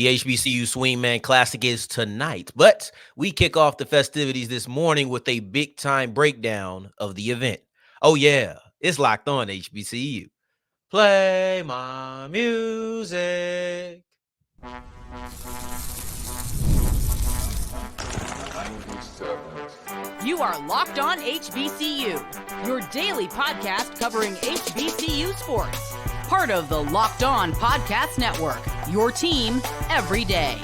The HBCU Swingman Classic is tonight, but we kick off the festivities this morning with a big-time breakdown of the event. Oh yeah, it's locked on HBCU. Play my music. You are Locked On HBCU, your daily podcast covering HBCU sports. Part of the Locked On Podcast Network, your team every day.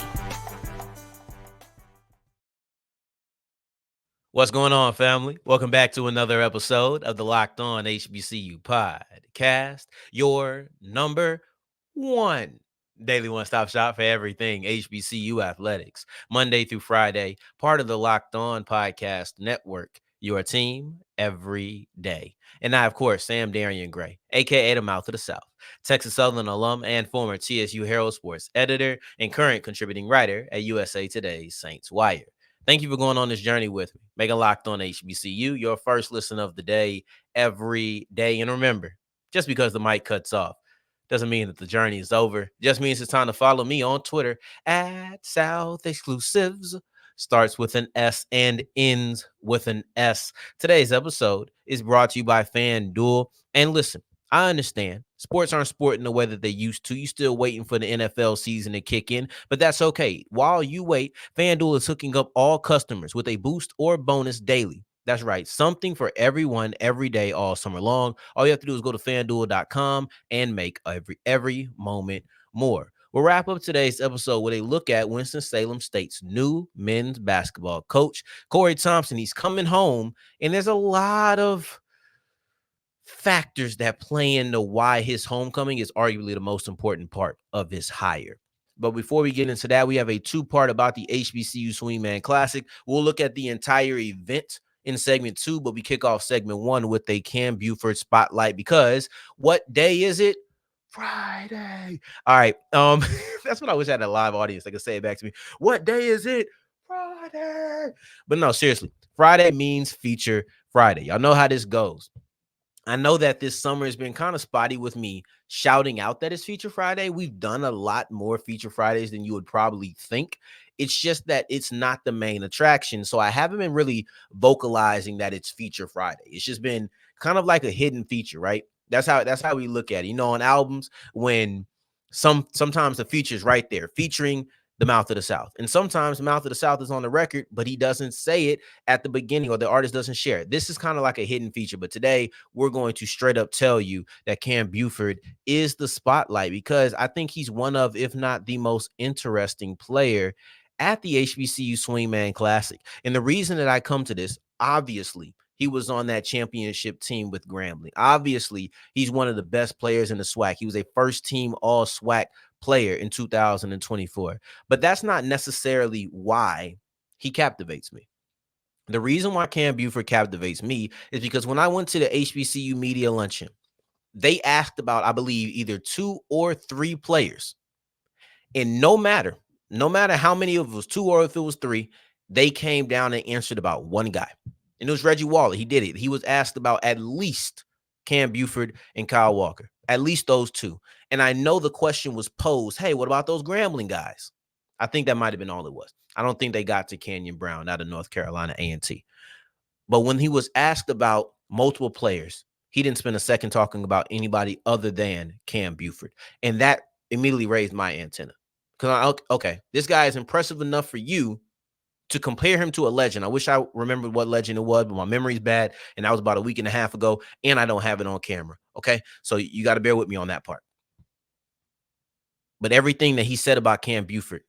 What's going on, family? Welcome back to another episode of the Locked On HBCU podcast, your number one daily one-stop shop for everything HBCU athletics, Monday through Friday, part of the Locked On Podcast Network, your team every day. And I, of course, Sam Darian Gray, a.k.a. the Mouth of the South, Texas Southern alum and former TSU Herald Sports editor and current contributing writer at USA Today's Saints Wire. Thank you for going on this journey with me. Make a Locked On HBCU your first listen of the day every day. And remember, just because the mic cuts off doesn't mean that the journey is over. It just means it's time to follow me on Twitter at South Exclusives. Starts with an S and ends with an S. Today's episode is brought to you by FanDuel. And listen, I understand sports aren't sporting the way that they used to. You're still waiting for the NFL season to kick in, but that's okay. While you wait, FanDuel is hooking up all customers with a boost or bonus daily. That's right. Something for everyone every day all summer long. All you have to do is go to FanDuel.com and make every moment more. We'll wrap up today's episode with a look at Winston Salem State's new men's basketball coach, Corey Thompson. He's coming home, and there's a lot of factors that play into why his homecoming is arguably the most important part of his hire. But before we get into that, we have a two-part about the HBCU Swingman Classic. We'll look at the entire event in segment 2, but we kick off segment 1 with a Cam Buford spotlight because what day is it? Friday. All right. That's what I wish I had a live audience that could say it back to me. What day is it? Friday. But no, seriously, Friday means Feature Friday. Y'all know how this goes. I know that this summer has been kind of spotty with me shouting out that it's Feature Friday. We've done a lot more Feature Fridays than you would probably think. It's just that it's not the main attraction. So I haven't been really vocalizing that it's Feature Friday. It's just been kind of like a hidden feature, right? That's how we look at it. You know, on albums, when sometimes the feature's right there featuring the Mouth of the South. And sometimes the Mouth of the South is on the record, but he doesn't say it at the beginning or the artist doesn't share it. This is kind of like a hidden feature. But today we're going to straight up tell you that Cam Buford is the spotlight because I think he's one of, if not the most interesting player at the HBCU Swingman Classic. And the reason that I come to this, obviously, he was on that championship team with Grambling. Obviously, he's one of the best players in the SWAC. He was a first-team all-SWAC player in 2024. But that's not necessarily why he captivates me. The reason why Cam Buford captivates me is because when I went to the HBCU media luncheon, they asked about, I believe, either 2 or 3 players. And no matter how many of it was 2 or if it was 3, they came down and answered about one guy. And it was Reggie Waller. He did it. He was asked about at least Cam Buford and Kyle Walker, at least those 2. And I know the question was posed, hey, what about those Grambling guys? I think that might have been all it was. I don't think they got to Kenyon Brown out of North Carolina A&T. But when he was asked about multiple players, he didn't spend a second talking about anybody other than Cam Buford. And that immediately raised my antenna. Because, okay, this guy is impressive enough for you to compare him to a legend. I wish I remembered what legend it was, but my memory's bad, and that was about a week and a half ago, and I don't have it on camera, okay? So you got to bear with me on that part. But everything that he said about Cam Buford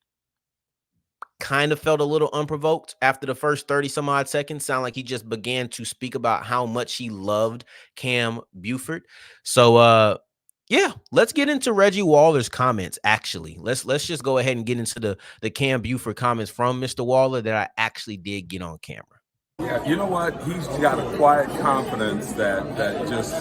kind of felt a little unprovoked after the first 30-some-odd seconds. Sound like he just began to speak about how much he loved Cam Buford. So, yeah, let's get into Reggie Waller's comments, actually. Let's just go ahead and get into the Cam Buford comments from Mr. Waller that I actually did get on camera. Yeah, you know what? He's got a quiet confidence that just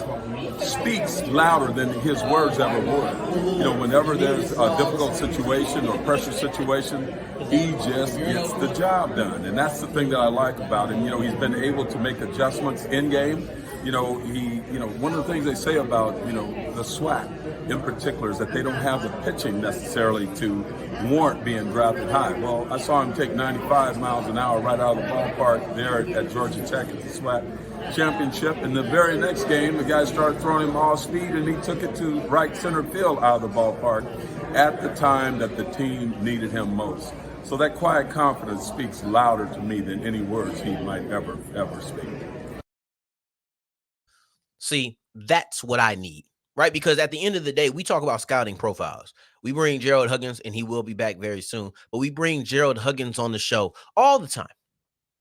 speaks louder than his words ever would. You know, whenever there's a difficult situation or pressure situation, he just gets the job done. And that's the thing that I like about him. You know, he's been able to make adjustments in game. You know, one of the things they say about, the SWAC, in particular is that they don't have the pitching necessarily to warrant being drafted high. Well, I saw him take 95 miles an hour right out of the ballpark there at Georgia Tech at the SWAC championship. And the very next game, the guy started throwing him all speed, and he took it to right center field out of the ballpark at the time that the team needed him most. So that quiet confidence speaks louder to me than any words he might ever speak. See, that's what I need, right? Because at the end of the day, we talk about scouting profiles. We bring Gerald Huggins, and he will be back very soon, but we bring Gerald Huggins on the show all the time.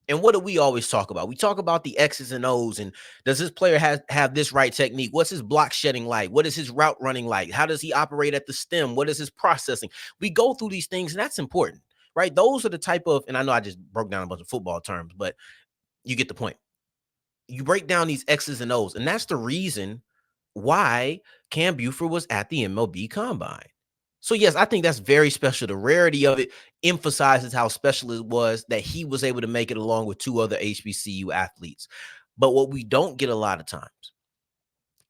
And what do we always talk about? We talk about the X's and O's, and does this player have this right technique? What's his block shedding like? What is his route running like? How does he operate at the stem? What is his processing? We go through these things, and that's important, right? Those are the type of, and I know I just broke down a bunch of football terms, but you get the point. You break down these X's and O's, and that's the reason why Cam Buford was at the MLB Combine. So, yes, I think that's very special. The rarity of it emphasizes how special it was that he was able to make it along with two other HBCU athletes. But what we don't get a lot of times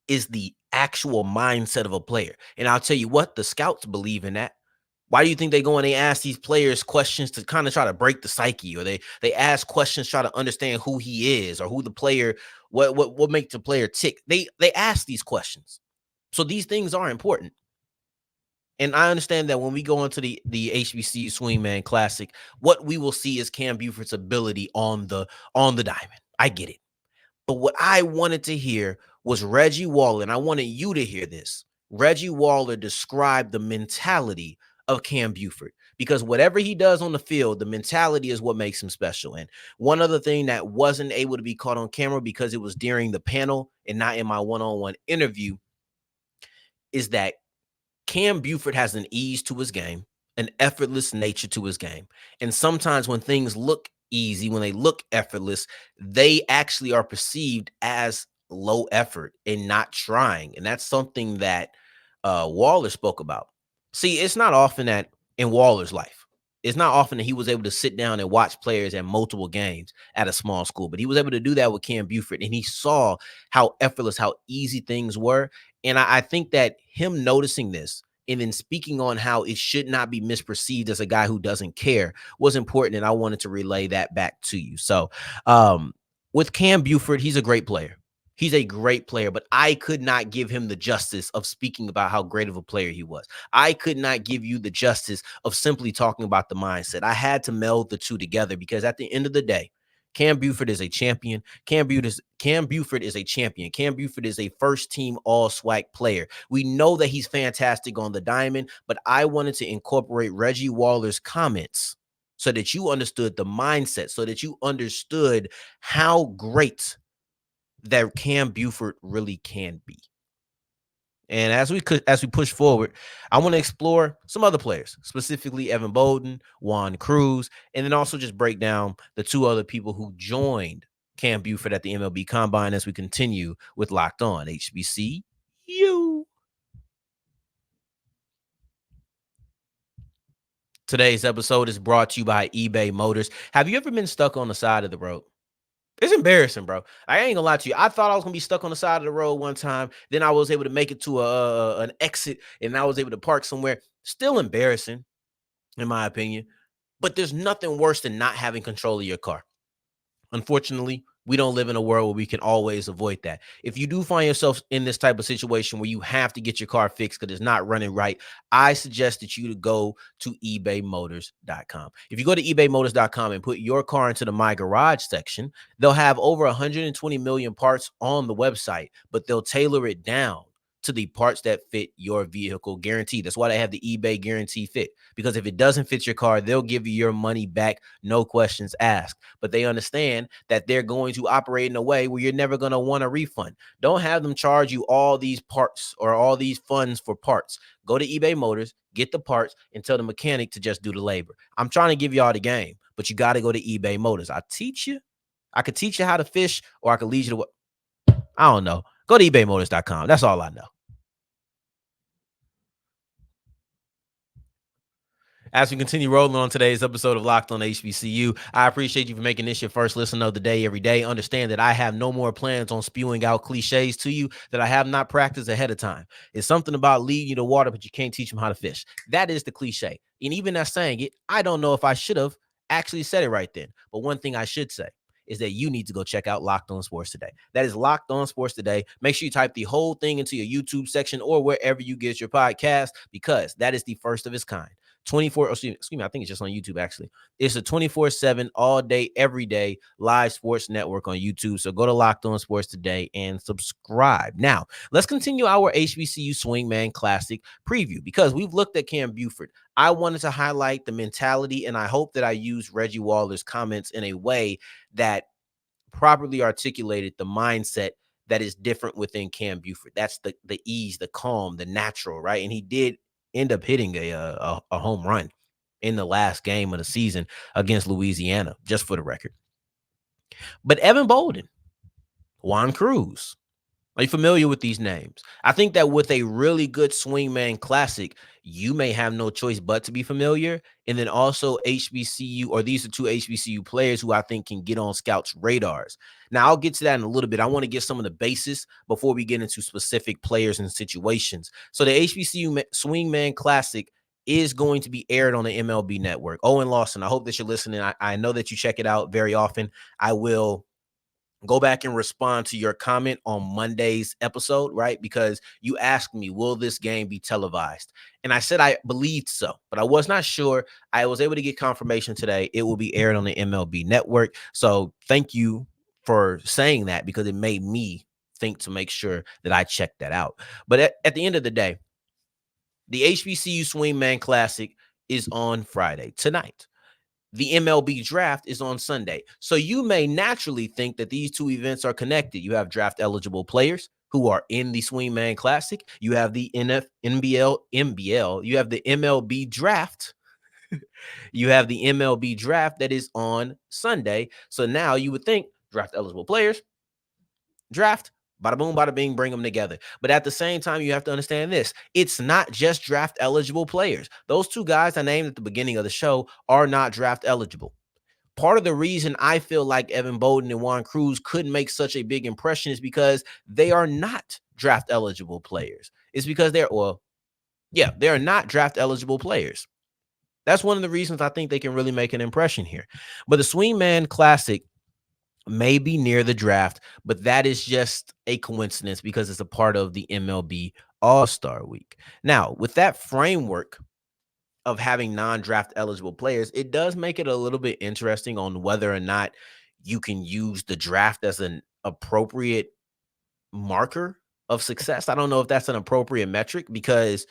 is the actual mindset of a player. And I'll tell you what, the scouts believe in that. Why do you think they go and they ask these players questions to kind of try to break the psyche, or they ask questions, try to understand who he is or who the player, what makes the player tick? They ask these questions. So these things are important. And I understand that when we go into the HBCU Swingman Classic, what we will see is Cam Buford's ability on the diamond. I get it. But what I wanted to hear was Reggie Waller, and I wanted you to hear this. Reggie Waller described the mentality of Cam Buford, because whatever he does on the field, the mentality is what makes him special. And one other thing that wasn't able to be caught on camera because it was during the panel and not in my one-on-one interview is that Cam Buford has an ease to his game, an effortless nature to his game. And sometimes when things look easy, when they look effortless, they actually are perceived as low effort and not trying. And that's something that Waller spoke about. See, it's not often that in Waller's life, it's not often that he was able to sit down and watch players at multiple games at a small school, but he was able to do that with Cam Buford, and he saw how effortless, how easy things were. And I think that him noticing this and then speaking on how it should not be misperceived as a guy who doesn't care was important, and I wanted to relay that back to you. So with Cam Buford, he's a great player. He's a great player, but I could not give him the justice of speaking about how great of a player he was. I could not give you the justice of simply talking about the mindset. I had to meld the two together, because at the end of the day, Cam Buford is a champion. Cam Buford is a champion. Cam Buford is a first-team all-SWAC player. We know that he's fantastic on the diamond, but I wanted to incorporate Reggie Waller's comments so that you understood the mindset, so that you understood how great that Cam Buford really can be. And as we push forward, I want to explore some other players, specifically Evan Bouldin, Juan Cruz, and then also just break down the two other people who joined Cam Buford at the MLB Combine as we continue with Locked On HBCU. Today's episode is brought to you by eBay Motors. Have you ever been stuck on the side of the road? It's embarrassing, bro. I ain't gonna lie to you. I thought I was gonna be stuck on the side of the road one time. Then I was able to make it to an exit, and I was able to park somewhere. Still embarrassing, in my opinion. But there's nothing worse than not having control of your car. Unfortunately, we don't live in a world where we can always avoid that. If you do find yourself in this type of situation where you have to get your car fixed because it's not running right, I suggest that you to go to ebaymotors.com. If you go to ebaymotors.com and put your car into the My Garage section, they'll have over 120 million parts on the website, but they'll tailor it down to the parts that fit your vehicle guaranteed. That's why they have the eBay guarantee fit, because if it doesn't fit your car, they'll give you your money back, no questions asked. But they understand that they're going to operate in a way where you're never going to want a refund. Don't have them charge you all these parts or all these funds for parts. Go to eBay Motors, get the parts, and tell the mechanic to just do the labor. I'm trying to give y'all the game, but you got to go to eBay Motors. I could teach you how to fish, or I could lead you to what? I don't know. Go to ebaymotors.com. That's all I know. As we continue rolling on today's episode of Locked on HBCU, I appreciate you for making this your first listen of the day every day. Understand that I have no more plans on spewing out cliches to you that I have not practiced ahead of time. It's something about leading you to water, but you can't teach them how to fish. That is the cliche. And even as saying it, I don't know if I should have actually said it right then. But one thing I should say is that you need to go check out Locked On Sports Today. That is Locked On Sports Today. Make sure you type the whole thing into your YouTube section or wherever you get your podcast, because that is the first of its kind. 24, excuse me, I think it's just on YouTube, actually. It's a 24/7, all day, every day live sports network on YouTube. So go to Locked On Sports Today and subscribe. Now, let's continue our HBCU Swingman Classic preview, because we've looked at Cam Buford. I wanted to highlight the mentality, and I hope that I use Reggie Waller's comments in a way that properly articulated the mindset that is different within Cam Buford. That's the ease, the calm, the natural, right? And he did end up hitting a home run in the last game of the season against Louisiana, just for the record. But Evan Bouldin, Juan Cruz, are you familiar with these names? I think that with a really good Swingman Classic, you may have no choice but to be familiar. And then also HBCU, or these are two HBCU players who I think can get on scouts' radars. Now, I'll get to that in a little bit. I want to get some of the basis before we get into specific players and situations. So the HBCU Swingman Classic is going to be aired on the MLB Network. Owen Lawson, I hope that you're listening. I know that you check it out very often. I will go back and respond to your comment on Monday's episode, right? Because you asked me, will this game be televised? And I said I believed so, but I was not sure. I was able to get confirmation today. It will be aired on the MLB Network. So thank you for saying that, because it made me think to make sure that I checked that out. But at the end of the day, the HBCU Swingman Classic is on Friday, tonight. The MLB draft is on Sunday. So you may naturally think that these two events are connected. You have draft eligible players who are in the Swingman Classic. You have the NBL. You have the MLB draft. You have the MLB draft that is on Sunday. So now you would think draft eligible players, draft, bada boom, bada bing, bring them together. But at the same time, you have to understand this. It's not just draft eligible players. Those two guys I named at the beginning of the show are not draft eligible. Part of the reason I feel like Evan Bouldin and Juan Cruz couldn't make such a big impression is because they are not draft eligible players. It's because they're not draft eligible players. That's one of the reasons I think they can really make an impression here. But the Swingman Classic may be near the draft, but that is just a coincidence because it's a part of the MLB All-Star Week. Now, with that framework of having non-draft eligible players, it does make it a little bit interesting on whether or not you can use the draft as an appropriate marker of success. I don't know if that's an appropriate metric, because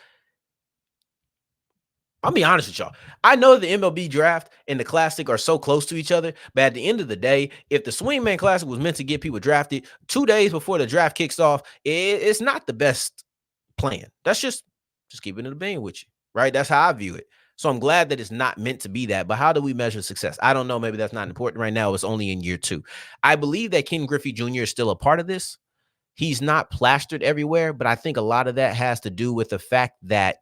I'll be honest with y'all. I know the MLB draft and the Classic are so close to each other, but at the end of the day, if the Swingman Classic was meant to get people drafted 2 days before the draft kicks off, it's not the best plan. That's just keeping it a bean with you, right? That's how I view it. So I'm glad that it's not meant to be that. But how do we measure success? I don't know. Maybe that's not important right now. It's only in year 2. I believe that Ken Griffey Jr. is still a part of this. He's not plastered everywhere, but I think a lot of that has to do with the fact that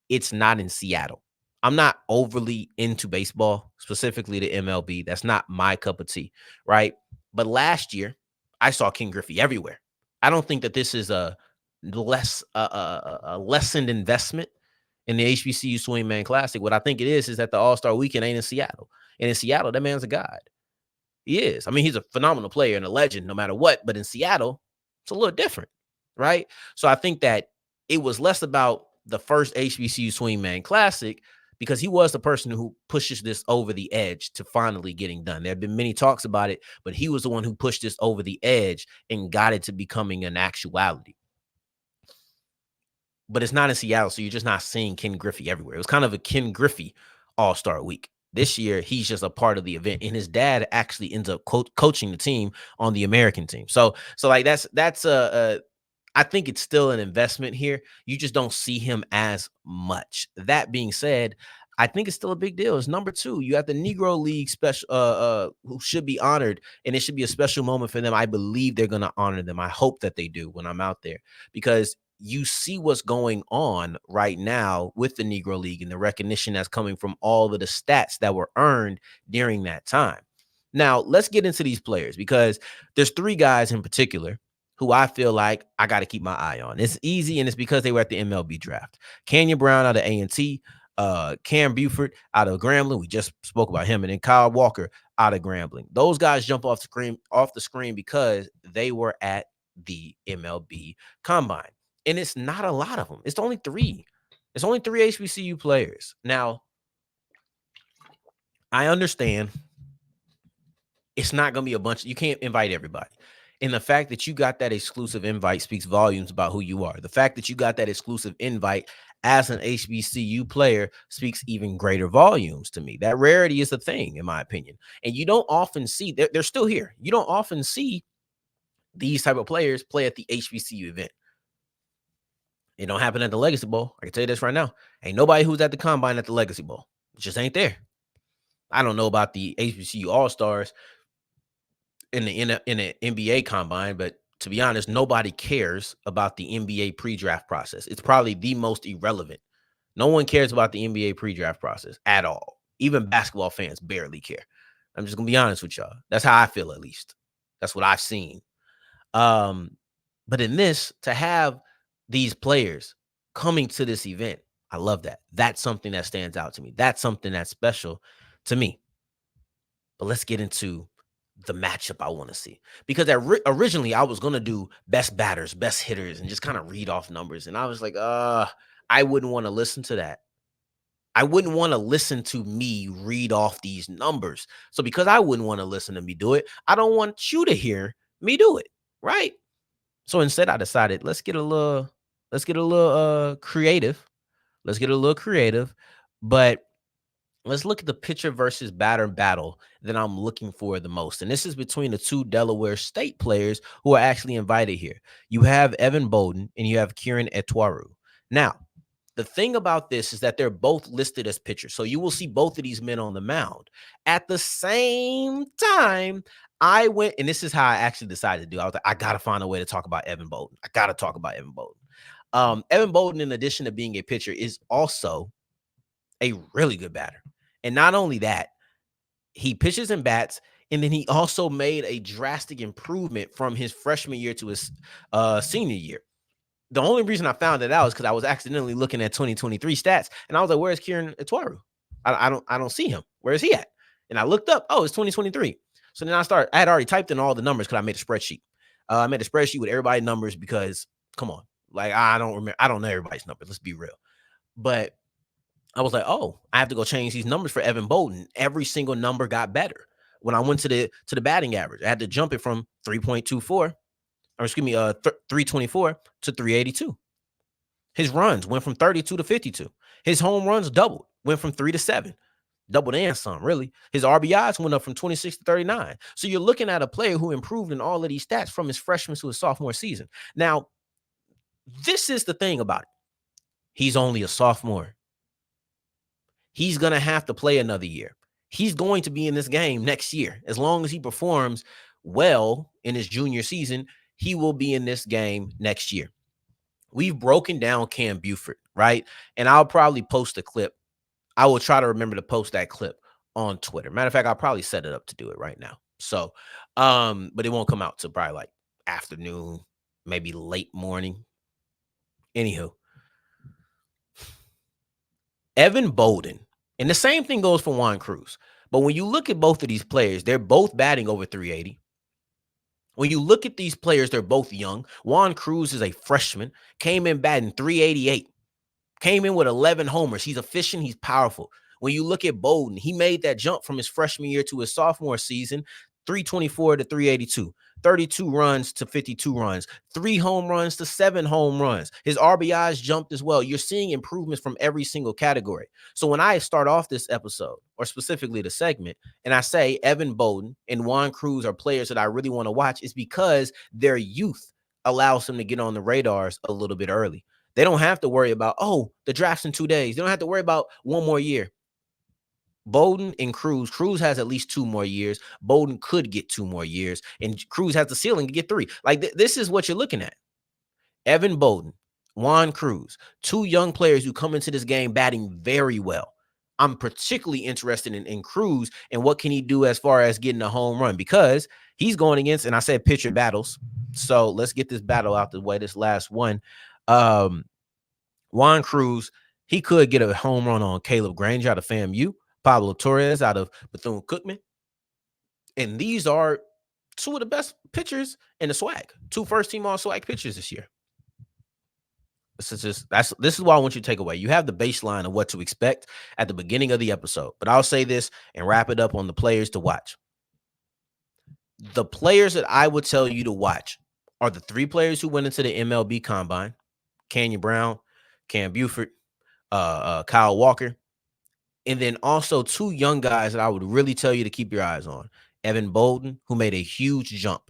it's not in Seattle. I'm not overly into baseball, specifically the MLB. That's not my cup of tea, right? But last year, I saw Ken Griffey everywhere. I don't think that this is a lessened investment in the HBCU Swingman Classic. What I think it is that the All-Star Weekend ain't in Seattle. And in Seattle, that man's a god. He is. I mean, he's a phenomenal player and a legend no matter what. But in Seattle, it's a little different, right? So I think that it was less about the first HBCU Swingman Classic, because he was the person who pushes this over the edge to finally getting done. There have been many talks about it, but he was the one who pushed this over the edge and got it to becoming an actuality. But it's not in Seattle, so you're just not seeing Ken Griffey everywhere. It was kind of a Ken Griffey All-Star Week. This year, he's just a part of the event, and his dad actually ends up coaching the team on the American team. So like that's I think it's still an investment here. You just don't see him as much. That being said, I think it's still a big deal. It's number 2. You have the Negro League special who should be honored, and it should be a special moment for them. I believe they're going to honor them. I hope that they do when I'm out there, because you see what's going on right now with the Negro League and the recognition that's coming from all of the stats that were earned during that time. Now, let's get into these players because there's three guys in particular who I feel like I got to keep my eye on. It's easy, and it's because they were at the MLB draft. Kenyon Brown out of A&T, Cam Bufford out of Grambling. We just spoke about him, and then Kyle Walker out of Grambling. Those guys jump off the screen because they were at the MLB Combine, and it's not a lot of them. It's only three. It's only three HBCU players. Now, I understand it's not going to be a bunch. You can't invite everybody. And the fact that you got that exclusive invite speaks volumes about who you are. The fact that you got that exclusive invite as an HBCU player speaks even greater volumes to me. That rarity is a thing, in my opinion. And you don't often see, they're still here. You don't often see these type of players play at the HBCU event. It don't happen at the Legacy Bowl. I can tell you this right now. Ain't nobody who's at the Combine at the Legacy Bowl. It just ain't there. I don't know about the HBCU All-Stars in the NBA Combine, but to be honest, nobody cares about the NBA pre-draft process. It's probably the most irrelevant. No one cares about the NBA pre-draft process at all. Even basketball fans barely care. I'm just gonna be honest with y'all. That's how I feel, at least. That's what I've seen. But in this, to have these players coming to this event, I love that. That's something that stands out to me. That's something that's special to me. But let's get into the matchup I want to see, because originally I was going to do best batters, best hitters, and just kind of read off numbers. And I was like, I wouldn't want to listen to that. I wouldn't want to listen to me read off these numbers. So because I wouldn't want to listen to me do it, I don't want you to hear me do it. Right. So instead I decided, let's get a little creative. Let's get a little creative, but let's look at the pitcher versus batter battle that I'm looking for the most. And this is between the two Delaware State players who are actually invited here. You have Evan Bouldin and you have Kieran Etwaru. Now, the thing about this is that they're both listed as pitchers. So you will see both of these men on the mound. At the same time, I went, and this is how I actually decided to do. I was like, I got to find a way to talk about Evan Bouldin. I got to talk about Evan Bouldin. Evan Bouldin, in addition to being a pitcher, is also a really good batter. And not only that, he pitches and bats, and then he also made a drastic improvement from his freshman year to his senior year. The only reason I found it out is because I was accidentally looking at 2023 stats, and I was like, "Where's Kieran Etwaru? I don't see him. Where is he at?" And I looked up. Oh, it's 2023. So then I had already typed in all the numbers because I made a spreadsheet. I made a spreadsheet with everybody's numbers because, come on, like I don't know everybody's numbers. Let's be real, but I was like, oh, I have to go change these numbers for Evan Bouldin. Every single number got better. When I went to the batting average, I had to jump it from 324 to 382. His runs went from 32 to 52. His home runs doubled, went from 3 to 7. Doubled and some, really. His RBIs went up from 26 to 39. So you're looking at a player who improved in all of these stats from his freshman to his sophomore season. Now, this is the thing about it. He's only a sophomore. He's going to have to play another year. He's going to be in this game next year. As long as he performs well in his junior season, he will be in this game next year. We've broken down Cam Bufford, right? And I'll probably post a clip. I will try to remember to post that clip on Twitter. Matter of fact, I'll probably set it up to do it right now. So, but it won't come out till probably like afternoon, maybe late morning. Anywho, Evan Bouldin, and the same thing goes for Juan Cruz. But when you look at both of these players, they're both batting over 380. When you look at these players, they're both young. Juan Cruz is a freshman, came in batting 388, came in with 11 homers. He's efficient. He's powerful. When you look at Bouldin, he made that jump from his freshman year to his sophomore season, 324 to 382, 32 runs to 52 runs, 3 home runs to 7 home runs. His RBIs jumped as well. You're seeing improvements from every single category. So when I start off this episode, or specifically the segment, and I say Evan Bouldin and Juan Cruz are players that I really want to watch, it's because their youth allows them to get on the radars a little bit early. They don't have to worry about, oh, the draft's in 2 days. They don't have to worry about one more year. Bouldin and Cruz has at least 2 more years. Bouldin could get 2 more years, and Cruz has the ceiling to get 3. Like this is what you're looking at. Evan Bouldin, Juan Cruz, two young players who come into this game batting very well. I'm particularly interested in Cruz and what can he do as far as getting a home run, because he's going against, and I said pitcher battles. So let's get this battle out the way, this last one. Juan Cruz, he could get a home run on Caleb Granger out of FAMU, Pablo Torres out of Bethune-Cookman. And these are two of the best pitchers in the SWAC, two first-team all-SWAC pitchers this year. This is what I want you to take away. You have the baseline of what to expect at the beginning of the episode, but I'll say this and wrap it up on the players to watch. The players that I would tell you to watch are the three players who went into the MLB Combine: Canyon Brown, Cam Buford, Kyle Walker, and then also two young guys that I would really tell you to keep your eyes on: Evan Bouldin, who made a huge jump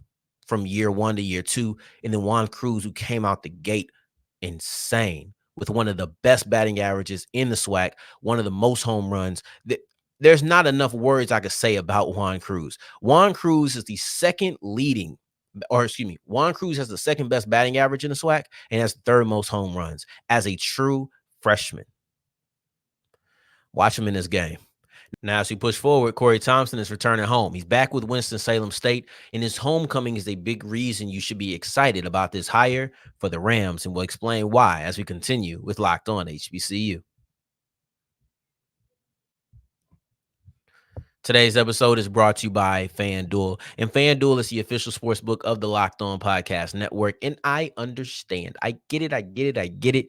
from year 1 to year 2, and then Juan Cruz, who came out the gate insane with one of the best batting averages in the SWAC, one of the most home runs. There's not enough words I could say about Juan Cruz. Juan Cruz is the Juan Cruz has the second best batting average in the SWAC and has the third most home runs as a true freshman. Watch him in this game. Now, as we push forward, Corey Thompson is returning home. He's back with Winston Salem State, and his homecoming is a big reason you should be excited about this hire for the Rams, and we'll explain why as we continue with Locked On HBCU. Today's episode is brought to you by FanDuel, and FanDuel is the official sportsbook of the Locked On Podcast Network, and I understand. I get it.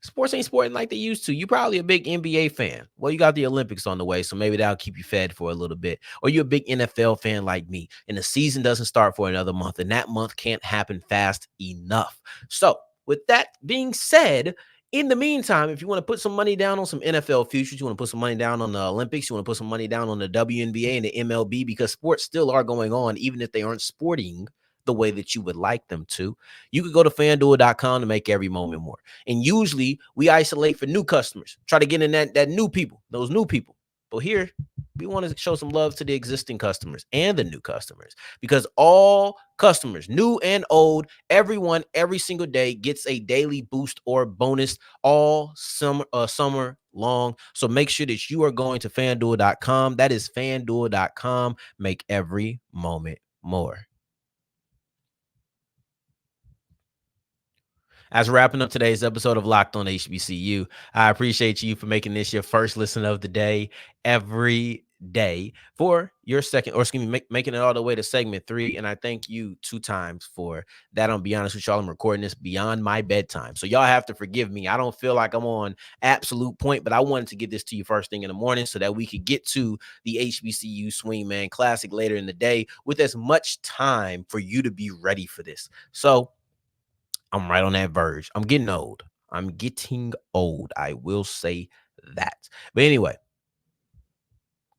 Sports ain't sporting like they used to. You're probably a big NBA fan. Well, you got the Olympics on the way, so maybe that'll keep you fed for a little bit. Or you're a big NFL fan like me, and the season doesn't start for another month, and that month can't happen fast enough. So with that being said, in the meantime, if you want to put some money down on some NFL futures, you want to put some money down on the Olympics, you want to put some money down on the WNBA and the MLB, because sports still are going on, even if they aren't sporting the way that you would like them to, you could go to FanDuel.com to make every moment more. And usually we isolate for new customers, try to get in those new people. But here we want to show some love to the existing customers and the new customers, because all customers, new and old, everyone, every single day gets a daily boost or bonus all summer long. So make sure that you are going to FanDuel.com. That is FanDuel.com. Make every moment more. As we're wrapping up today's episode of Locked On HBCU, I appreciate you for making this your first listen of the day every day for your second, making it all the way to segment 3. And I thank you 2 times for that. I'll be honest with y'all, I'm recording this beyond my bedtime, so y'all have to forgive me. I don't feel like I'm on absolute point, but I wanted to get this to you first thing in the morning so that we could get to the HBCU Swingman Classic later in the day with as much time for you to be ready for this. So I'm right on that verge. I'm getting old. I will say that. But anyway,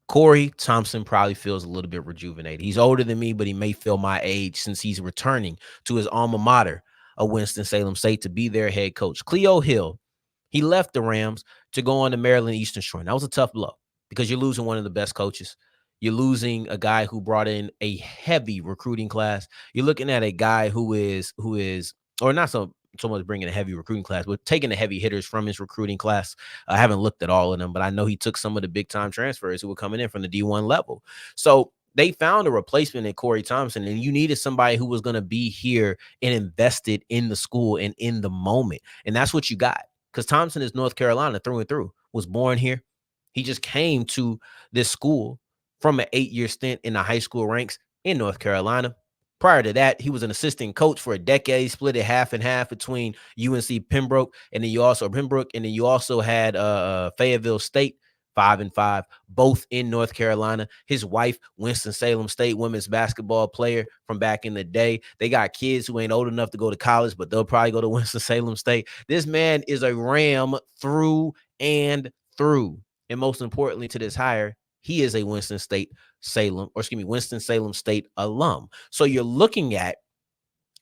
Corey Thompson probably feels a little bit rejuvenated. He's older than me, but he may feel my age since he's returning to his alma mater of Winston-Salem State to be their head coach. Cleo Hill, he left the Rams to go on to Maryland Eastern Shore. And that was a tough blow because you're losing one of the best coaches. You're losing a guy who brought in a heavy recruiting class. You're looking at a guy who is or not so much bringing a heavy recruiting class, but taking the heavy hitters from his recruiting class. I haven't looked at all of them, but I know he took some of the big time transfers who were coming in from the D1 level. So they found a replacement in Corey Thompson, and you needed somebody who was going to be here and invested in the school and in the moment. And that's what you got, because Thompson is North Carolina through and through, was born here. He just came to this school from an 8-year stint in the high school ranks in North Carolina. Prior to that, he was an assistant coach for a decade, split it half and half between UNC Pembroke, and then you also had Fayetteville State, 5-5, both in North Carolina. His wife, Winston-Salem State women's basketball player from back in the day. They got kids who ain't old enough to go to college, but they'll probably go to Winston-Salem State. This man is a Ram through and through. And most importantly to this hire, he is a Winston-Salem State alum. So you're looking at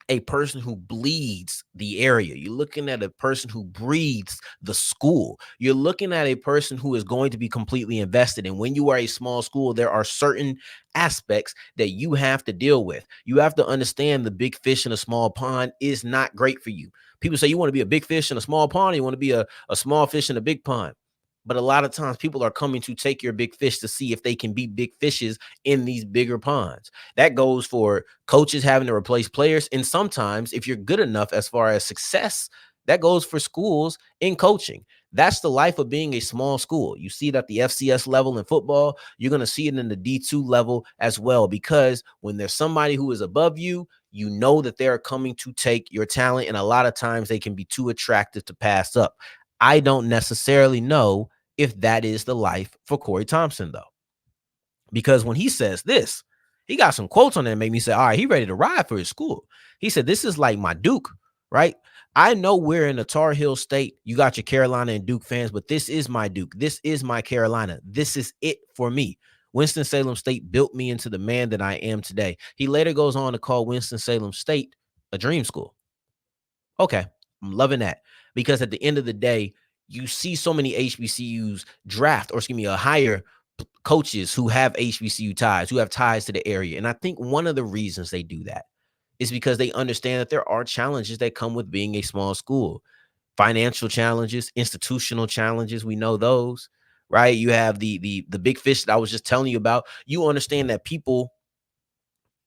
a person who bleeds the area. You're looking at a person who breathes the school. You're looking at a person who is going to be completely invested. And when you are a small school, there are certain aspects that you have to deal with. You have to understand the big fish in a small pond is not great for you. People say you want to be a big fish in a small pond, or you want to be a small fish in a big pond. But a lot of times people are coming to take your big fish to see if they can be big fishes in these bigger ponds. That goes for coaches having to replace players. And sometimes if you're good enough as far as success, that goes for schools in coaching. That's the life of being a small school. You see it at the FCS level in football. You're going to see it in the D2 level as well, because when there's somebody who is above you, you know that they're coming to take your talent. And a lot of times they can be too attractive to pass up. I don't necessarily know if that is the life for Corey Thompson, though, because when he says this, he got some quotes on there that make me say, all right, he ready to ride for his school. He said, this is like my Duke, right? I know we're in a Tar Heel state. You got your Carolina and Duke fans, but this is my Duke. This is my Carolina. This is it for me. Winston Salem State built me into the man that I am today. He later goes on to call Winston Salem State a dream school. Okay, I'm loving that, because at the end of the day, you see so many HBCUs draft, or hire coaches who have HBCU ties, who have ties to the area. And I think one of the reasons they do that is because they understand that there are challenges that come with being a small school. Financial challenges, institutional challenges, we know those, right? You have the big fish that I was just telling you about. You understand that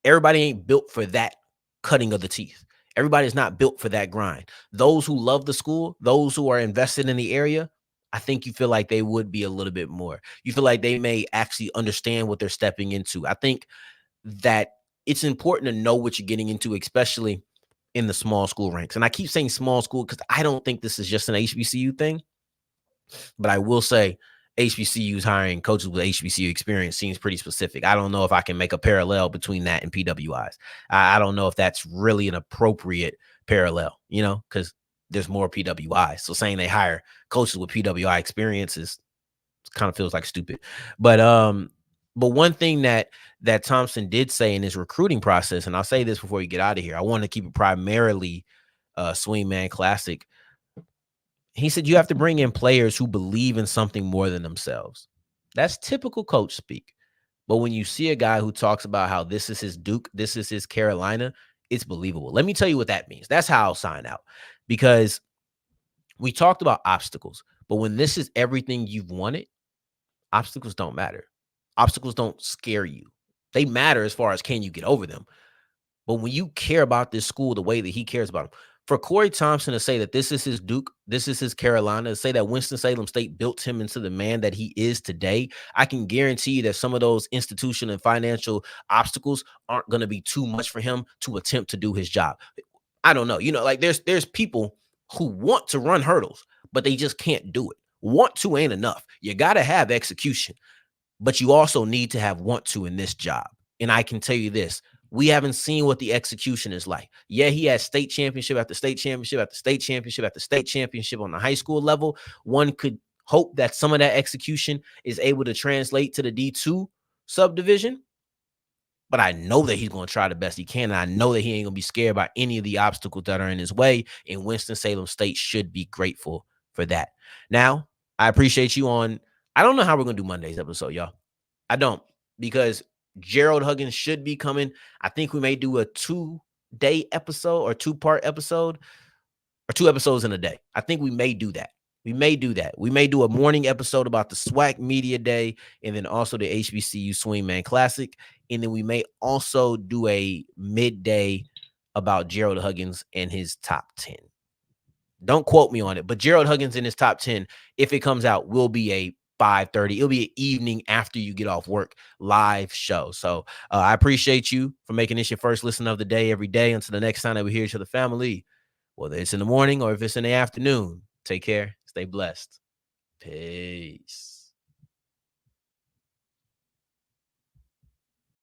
everybody ain't built for that cutting of the teeth. Everybody's not built for that grind. Those who love the school, those who are invested in the area, I think you feel like they would be a little bit more. You feel like they may actually understand what they're stepping into. I think that it's important to know what you're getting into, especially in the small school ranks. And I keep saying small school because I don't think this is just an HBCU thing. But I will say HBCUs hiring coaches with HBCU experience seems pretty specific. I don't know if I can make a parallel between that and PWIs. I don't know if that's really an appropriate parallel, because there's more PWIs. So saying they hire coaches with PWI experiences kind of feels like stupid. But one thing that Thompson did say in his recruiting process, and I'll say this before you get out of here, I want to keep it primarily Swingman Classic. He said you have to bring in players who believe in something more than themselves. That's typical coach speak. But when you see a guy who talks about how this is his Duke, this is his Carolina, it's believable. Let me tell you what that means. That's how I'll sign out, because we talked about obstacles. But when this is everything you've wanted, obstacles don't matter. Obstacles don't scare you. They matter as far as can you get over them. But when you care about this school the way that he cares about them, for Corey Thompson to say that this is his Duke, this is his Carolina, to say that Winston-Salem State built him into the man that he is today, I can guarantee you that some of those institutional and financial obstacles aren't going to be too much for him to attempt to do his job. I don't know. There's people who want to run hurdles, but they just can't do it. Want to ain't enough. You got to have execution, but you also need to have want to in this job. And I can tell you this. We haven't seen what the execution is like. Yeah, he has state championship after state championship after state championship after state championship on the high school level. One could hope that some of that execution is able to translate to the D2 subdivision. But I know that he's going to try the best he can. And I know that he ain't going to be scared by any of the obstacles that are in his way. And Winston-Salem State should be grateful for that. Now, I appreciate you on. I don't know how we're going to do Monday's episode, y'all. I don't, because Gerald Huggins should be coming. I think we may do a 2-day episode or 2-part episode, or 2 episodes in a day. I think we may do that. We may do a morning episode about the SWAC Media Day, and then also the HBCU Swingman Classic. And then we may also do a midday about Gerald Huggins and his top 10. Don't quote me on it, but Gerald Huggins in his top 10, if it comes out, will be a 5:30. It'll be an evening after you get off work live show. So I appreciate you for making this your first listen of the day every day. Until the next time that we hear each other, family, whether it's in the morning or if it's in the afternoon, take care. Stay blessed. Peace.